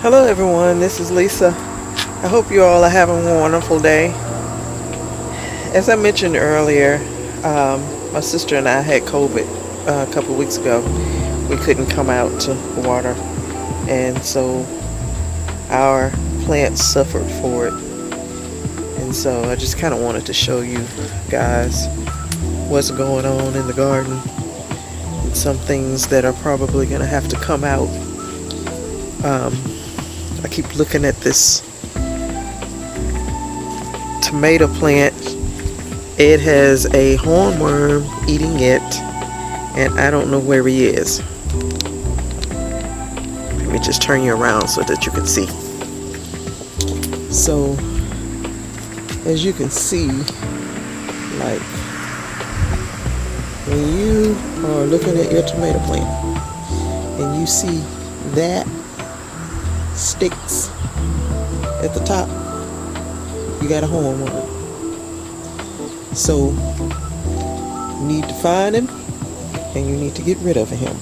Hello everyone, this is Lisa. I hope you all are having a wonderful day. As I mentioned earlier, my sister and I had COVID a couple of weeks ago. We couldn't come out to water, and so our plants suffered for it. And so I just kind of wanted to show you guys what's going on in the garden and some things that are probably going to have to come out. I keep looking at this tomato plant. It has a hornworm eating it, and I don't know where he is. Let me just turn you around so that you can see. So, as you can see, like when you are looking at your tomato plant and you see that sticks at the top, you got a hornworm. So you need to find him and you need to get rid of him.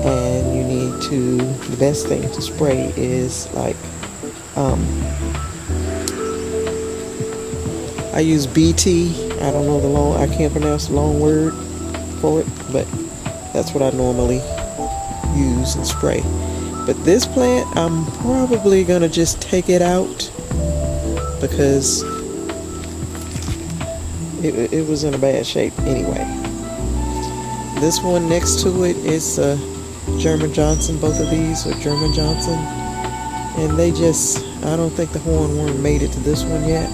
And you need to, the best thing to spray is like I use BT. I don't know the long, I can't pronounce the long word for it, but that's what I normally use and spray. But this plant, I'm probably gonna just take it out because it was in a bad shape anyway. This one next to it is German Johnson. Both of these are German Johnson, and they just, I don't think the hornworm made it to this one yet,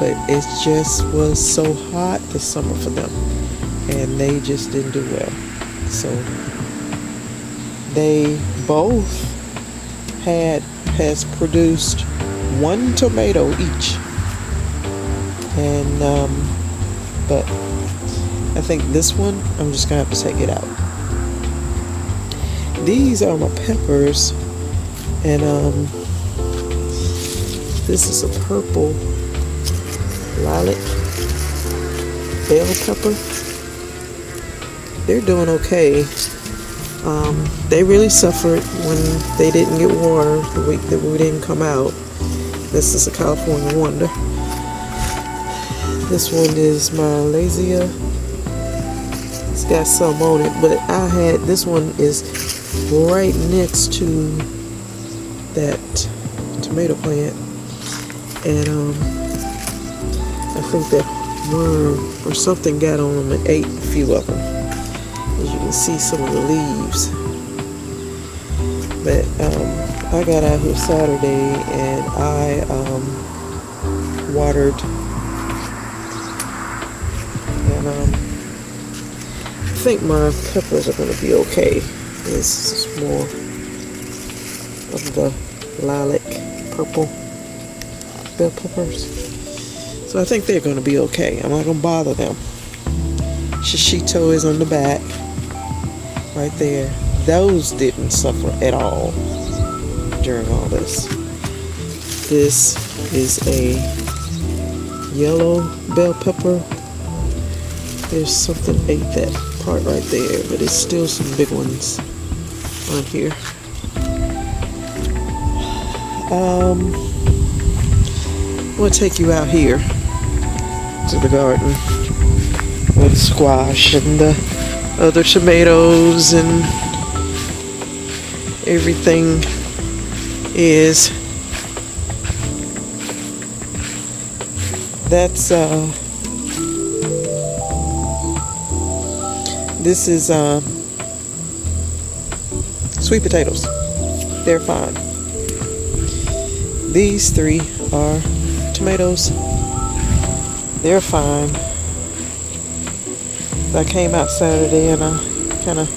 but it just was so hot this summer for them, and they just didn't do well. So they both has produced one tomato each, and but I think this one I'm just gonna have to take it out. These are my peppers, and this is a purple lilac bell pepper. They're doing okay. They really suffered when they didn't get water the week that we didn't come out. This is a California Wonder. This one is my Lazia. It's got some on it, but this one is right next to that tomato plant, and I think that worm or something got on them and ate a few of them. As you can see, some of the leaves. But I got out here Saturday and I watered, and I think my peppers are going to be okay. This is more of the lilac purple bell peppers, so I think they're going to be okay. I'm not going to bother them. Shishito is on the back right there. Those didn't suffer at all during all this. This is a yellow bell pepper. There's something ate that part right there, but it's still some big ones on here. I'm going to take you out here to the garden with squash and the other tomatoes and everything is. That's this is sweet potatoes. They're fine. These three are tomatoes. They're fine. I came out Saturday and I kind of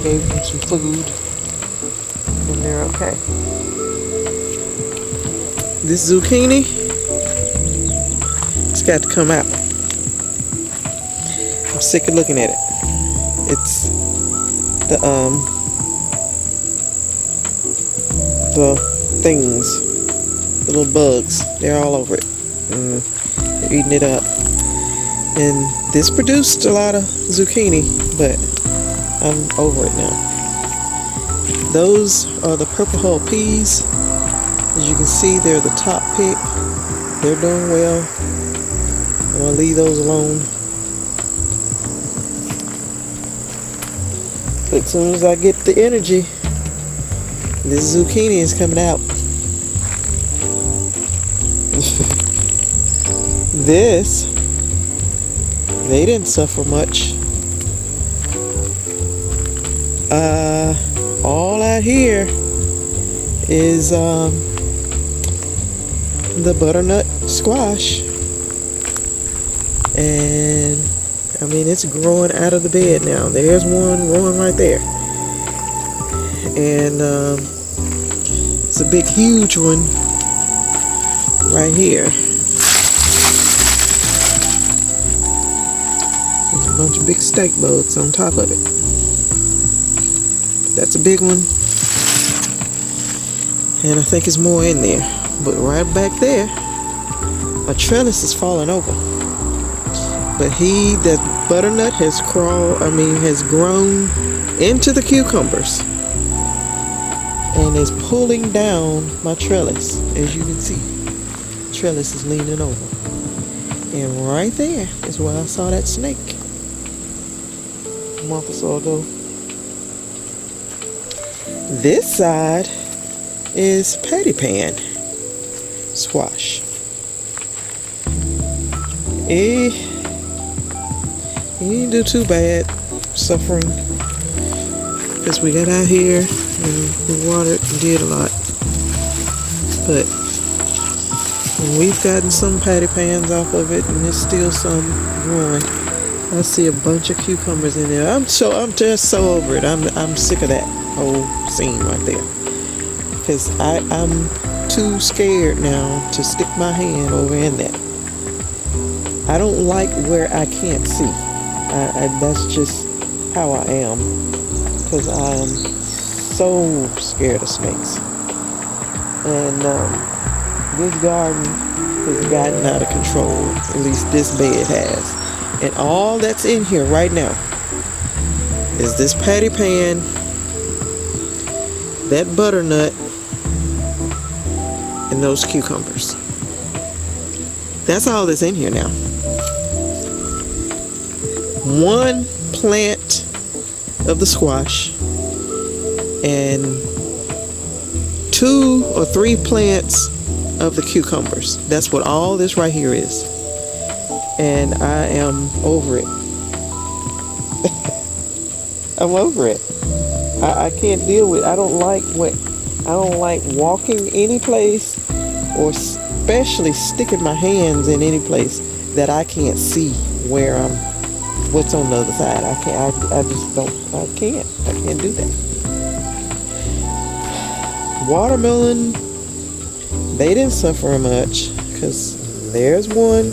gave them some food, and they're okay. This zucchini, it's got to come out. I'm sick of looking at it. It's the things, the little bugs, they're all over it. They're eating it up. And this produced a lot of zucchini, but I'm over it now. Those are the purple hull peas. As you can see, they're the top pick. They're doing well. I'm gonna leave those alone. But as soon as I get the energy, this zucchini is coming out. This, they didn't suffer much. All out here is the butternut squash, and I mean, it's growing out of the bed now. There's one growing right there, and it's a big huge one right here. There's a bunch of big steak bugs on top of it. That's a big one, and I think there's more in there. But right back there, my trellis is falling over. But that butternut has grown into the cucumbers and is pulling down my trellis. As you can see, the trellis is leaning over. And right there is where I saw that snake a month or so ago. This side is patty pan squash. He didn't do too bad suffering, because we got out here and we watered and did a lot. But we've gotten some patty pans off of it, and there's still some growing. I see a bunch of cucumbers in there. I'm just so over it. I'm sick of that whole scene right there, because I'm too scared now to stick my hand over in that. I don't like where I can't see. That's just how I am, because I am so scared of snakes. And this garden has gotten out of control. At least this bed has. And all that's in here right now is this patty pan, that butternut, and those cucumbers. That's all that's in here now. One plant of the squash and 2 or 3 plants of the cucumbers. That's what all this right here is. And I am over it. I'm over it. I can't deal with it. I don't like walking any place, or especially sticking my hands in any place that I can't see what's on the other side. I can't do that. Watermelon, they didn't suffer much, because there's one,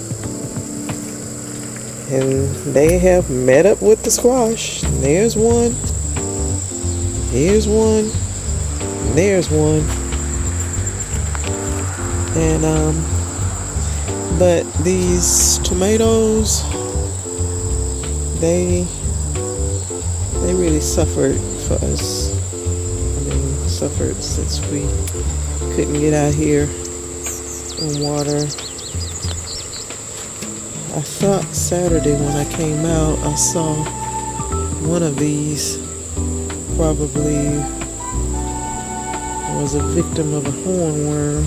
and they have met up with the squash. There's one, here's one, and there's one. And but these tomatoes, they really suffered for us. Suffered since we couldn't get out here and water. I thought Saturday when I came out, I saw one of these probably was a victim of a hornworm,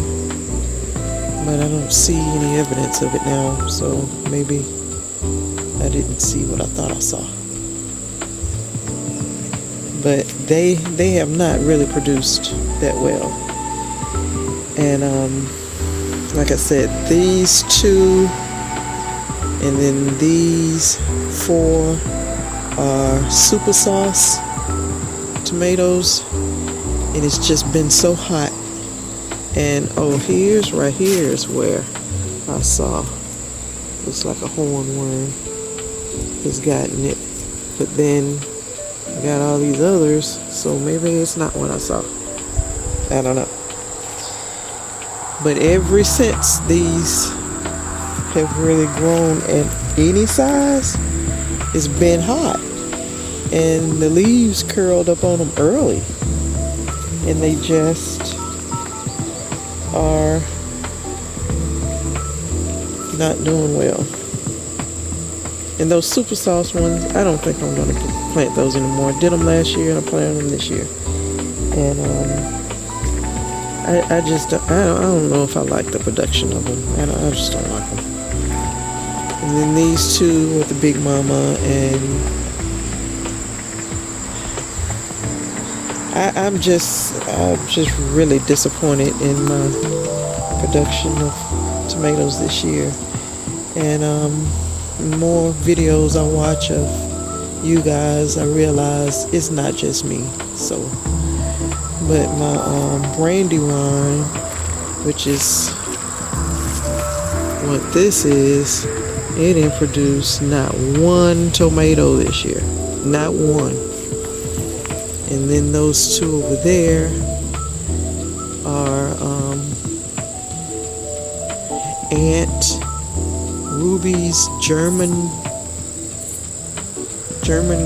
but I don't see any evidence of it now, so maybe I didn't see what I thought I saw. But they have not really produced that well. And like I said, these 2 and then these 4 are super sauce tomatoes, and it's just been so hot. And right here is where I saw, looks like a hornworm has gotten it, but then got all these others, so maybe it's not what I saw. I don't know. But ever since these have really grown at any size, it's been hot, and the leaves curled up on them early. and they just are not doing well. And those super sauce ones, I don't think I'm going to plant those anymore. I did them last year and I planted them this year. And I don't know if I like the production of them. I just don't like them. And then these two with the Big Mama, and I'm just really disappointed in my production of tomatoes this year. And more videos I watch of you guys, I realize it's not just me. So, but my Brandywine, which is what this is, it didn't produce not one tomato this year, not one. And then those two over there are Aunt Ruby's German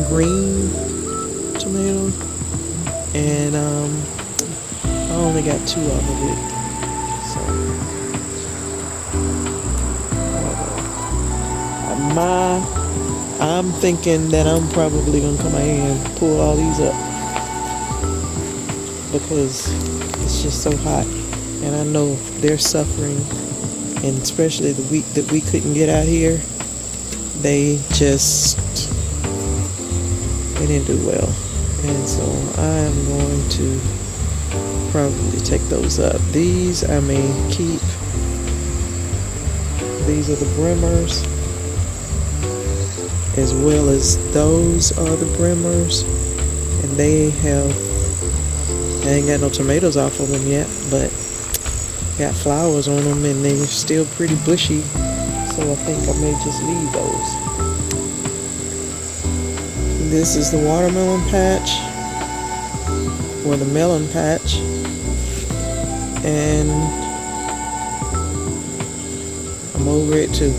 green tomato, and I only got two of it. So I'm thinking that I'm probably gonna come out here and pull all these up because it's just so hot, and I know they're suffering. And especially the week that we couldn't get out here, they didn't do well. And so I'm going to probably take those up. These I may keep. These are the brimmers, as well as those are the brimmers. And I ain't got no tomatoes off of them yet, but got flowers on them and they're still pretty bushy, so I think I may just leave those. This is the watermelon patch, or the melon patch, and I'm over it too.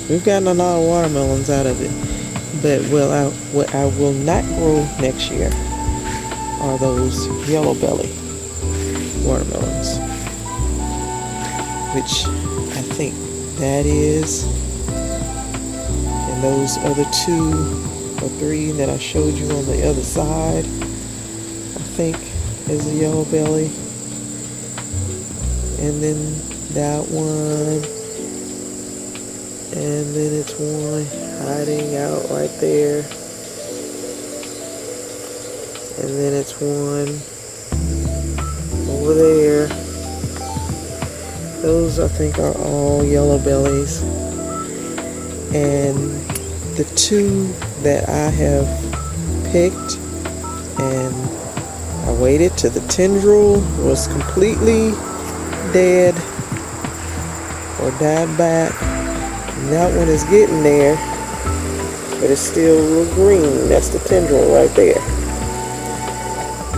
We've gotten a lot of watermelons out of it, but what I will not grow next year are those yellow belly watermelons, which I think that is, and those other 2 or 3 that I showed you on the other side, I think is a yellow belly, and then that one, and then it's one hiding out right there, and then it's one over there. Those I think are all yellow bellies, and the 2 that I have picked, and I waited till the tendril was completely dead or died back. And that one is getting there, but it's still a little green. That's the tendril right there.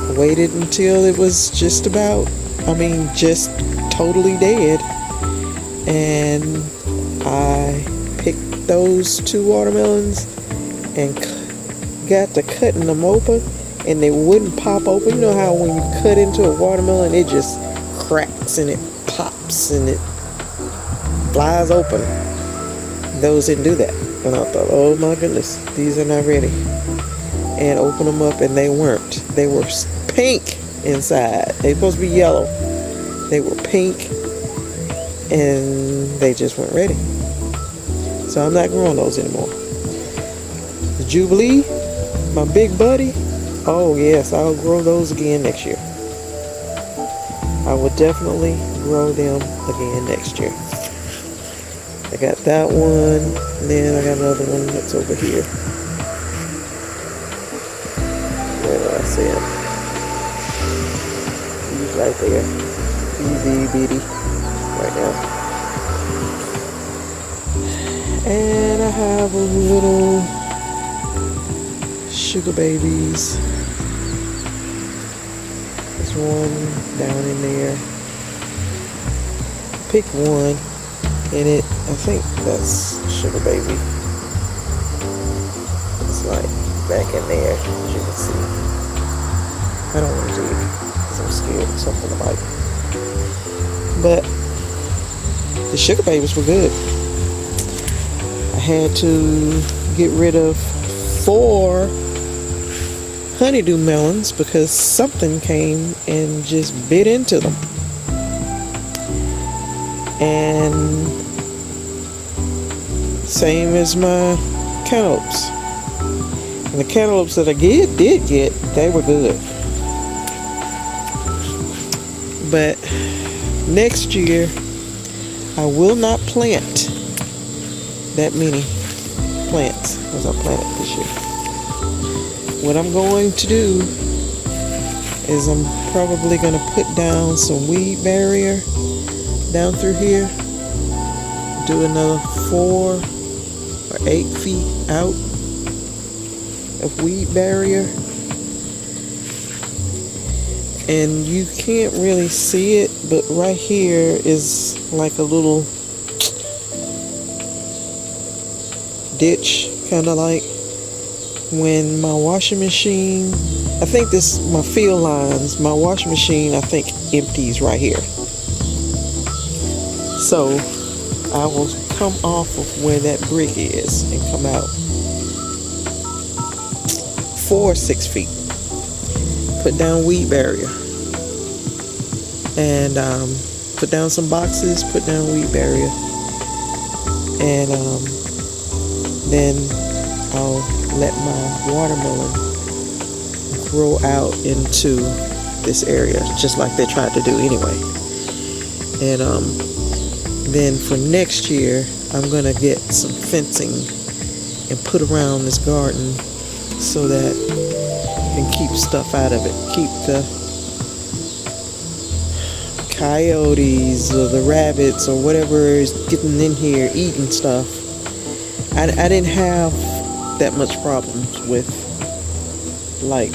I waited until it was just totally dead, and I picked those 2 watermelons and got to cutting them open, and they wouldn't pop open. You know how when you cut into a watermelon, it just cracks and it pops and it flies open. Those didn't do that, and I thought, oh my goodness, these are not ready. And open them up, and they weren't. They were pink inside. They're supposed to be yellow. They were pink, and they just weren't ready. So I'm not growing those anymore. The Jubilee, my big buddy, oh yes, I'll grow those again next year. I will definitely grow them again next year. I got that one, and then I got another one that's over here. Where do I see it? He's right there. Easy bitty right now. And I have a little sugar babies. There's one down in there. Pick one in it. I think that's sugar baby. It's like back in there, as you can see. I don't want to dig because I'm scared of something to bite. But the sugar babies were good. I had to get rid of 4 honeydew melons because something came and just bit into them. And same as my cantaloupes. And the cantaloupes that I did get, they were good. But next year, I will not plant that many plants as I planted this year. What I'm going to do is I'm probably going to put down some weed barrier down through here. Do another 4 or 8 feet out of weed barrier. And you can't really see it, but right here is like a little ditch, kind of like when my washing machine, I think this, my field lines, my washing machine, I think empties right here. So I will come off of where that brick is and come out 4 or 6 feet. Put down weed barrier. And put down some boxes, put down weed barrier. And then I'll let my watermelon grow out into this area, just like they tried to do anyway. And then for next year, I'm gonna get some fencing and put around this garden so that I can keep stuff out of it. Keep the coyotes or the rabbits or whatever is getting in here eating stuff. I didn't have that much problems with like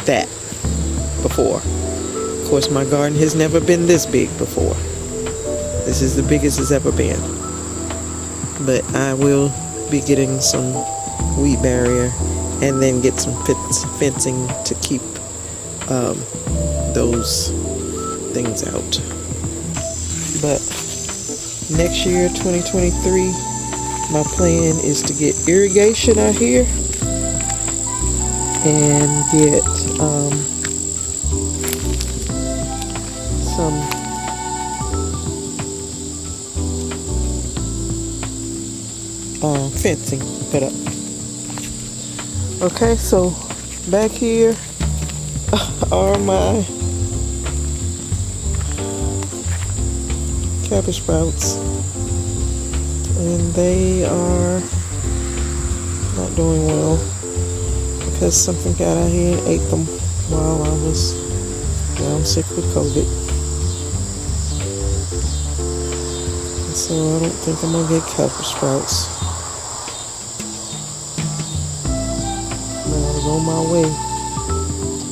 that before. Of course, my garden has never been this big before. This is the biggest it's ever been. But I will be getting some weed barrier and then get some fencing to keep those things out. But next year, 2023, my plan is to get irrigation out here and get some fencing put up. Okay, so back here are my Cabbage Sprouts, and they are not doing well because something got out here and ate them while I was down sick with COVID. And so I don't think I'm gonna get Cabbage Sprouts. But I was on my way,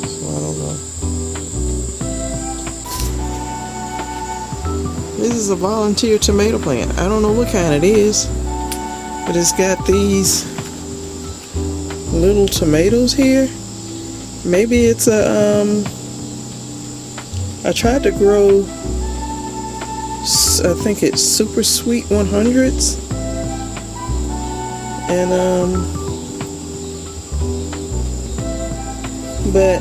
so I don't know. This is a volunteer tomato plant. I don't know what kind it is, but it's got these little tomatoes here. Maybe it's a I tried to grow, I think it's super sweet 100s, and but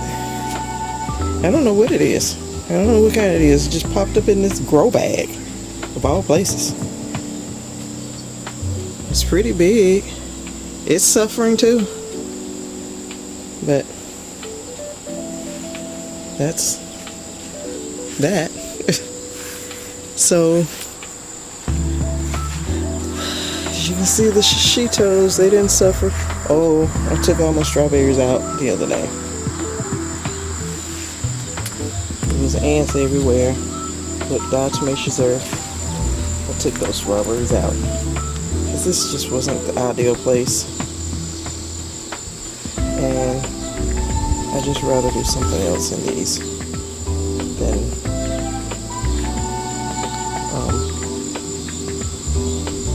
I don't know what it is. I don't know what kind it is. It just popped up in this grow bag, of all places. It's pretty big. It's suffering too. But that's that. So, as you can see, the shishitos, they didn't suffer. Oh, I took all my strawberries out the other day. There was ants everywhere. Look, diatomaceous earth. I took those strawberries out because this just wasn't the ideal place, and I just rather do something else in these than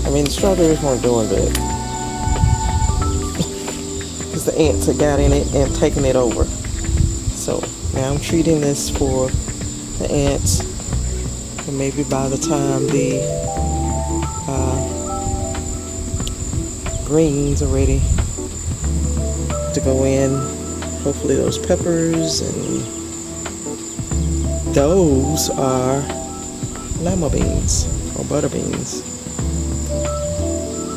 I mean, the strawberries weren't doing good, because the ants had got in it and taken it over. So now I'm treating this for the ants, and maybe by the time the greens are ready to go in, hopefully those peppers, and those are Lima Beans or butter beans.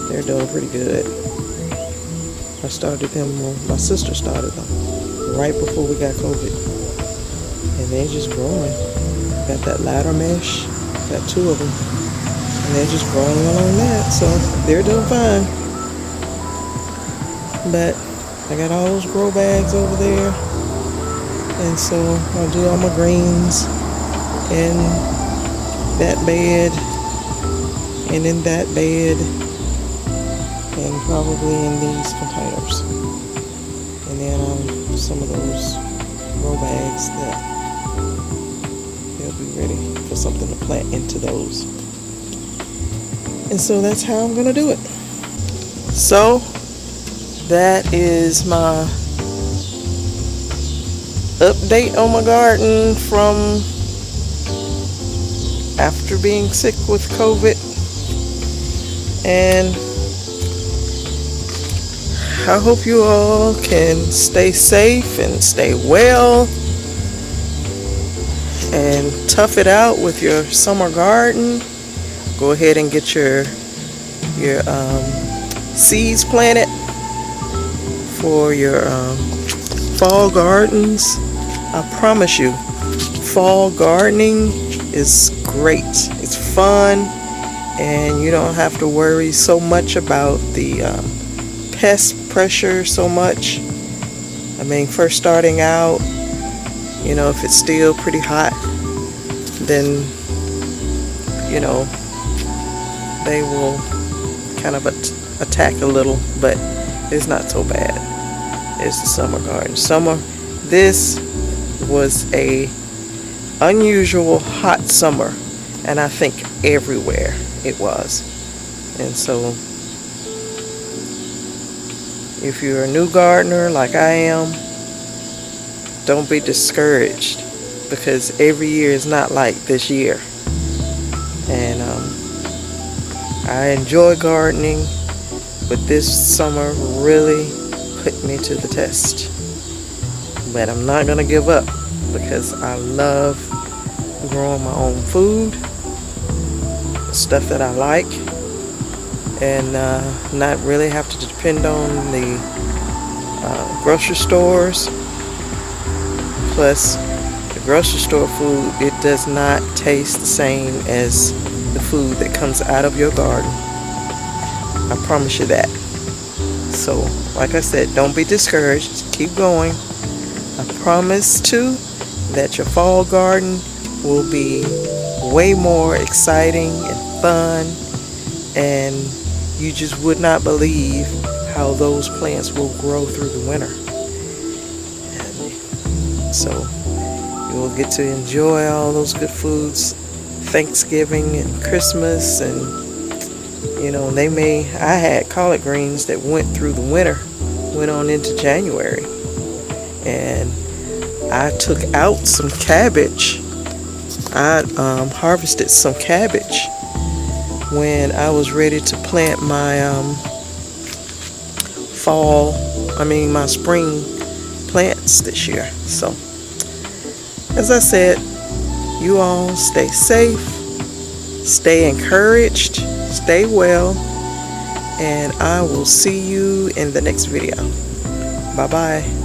They're doing pretty good. I started them, my sister started them right before we got COVID, and they're just growing. Got that ladder mesh, got 2 of them, and they're just growing along that, so they're doing fine. But I got all those grow bags over there, and so I'll do all my greens in that bed and in that bed, and probably in these containers, and then some of those grow bags that they'll be ready for something to plant into those. And so that's how I'm gonna do it. So that is my update on my garden from after being sick with COVID. And I hope you all can stay safe and stay well and tough it out with your summer garden. Go ahead and get your seeds planted for your fall gardens. I promise you, fall gardening is great. It's fun, and you don't have to worry so much about the pest pressure so much. I mean, first starting out, you know, if it's still pretty hot, then, you know, they will kind of attack a little, but it's not so bad. It's the summer garden. This was a unusual hot summer, and I think everywhere it was. And so if you're a new gardener like I am, don't be discouraged, because every year is not like this year. And I enjoy gardening, but this summer really put me to the test. But I'm not gonna give up, because I love growing my own food, stuff that I like, and not really have to depend on the grocery stores. Plus, the grocery store food, it does not taste the same as the food that comes out of your garden. I promise you that. So, like I said, don't be discouraged. Keep going. I promise too that your fall garden will be way more exciting and fun, and you just would not believe how those plants will grow through the winter. And so you'll get to enjoy all those good foods, Thanksgiving and Christmas, and you know, I had collard greens that went through the winter, went on into January. And I took out some cabbage. I harvested some cabbage when I was ready to plant my my spring plants this year. So, as I said, you all stay safe, stay encouraged, stay well, and I will see you in the next video. Bye-bye.